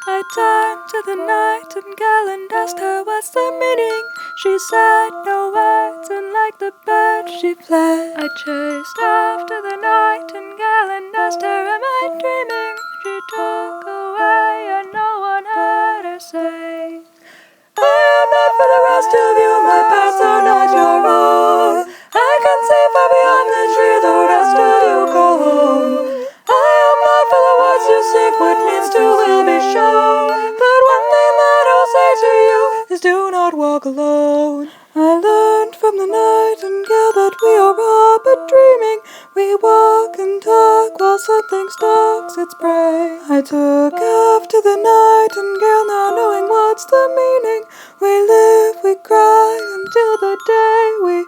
I turned to the nightingale and asked her what's the meaning. She said no words, and like the bird she fled. I chased after the nightingale and asked her, am I dreaming? She took away and no one heard her say, I am not for the rest of you, my paths are not your own. I can see far beyond the tree, the rest of you go home. I am not for the words you seek, what needs to will be shown. But one thing that I'll say to you is do not walk alone. I learned from the nightingale that we are all but dreaming. We walk and talk while something stalks its prey. I took after the nightingale, now knowing what's the meaning. We live, we cry until the day we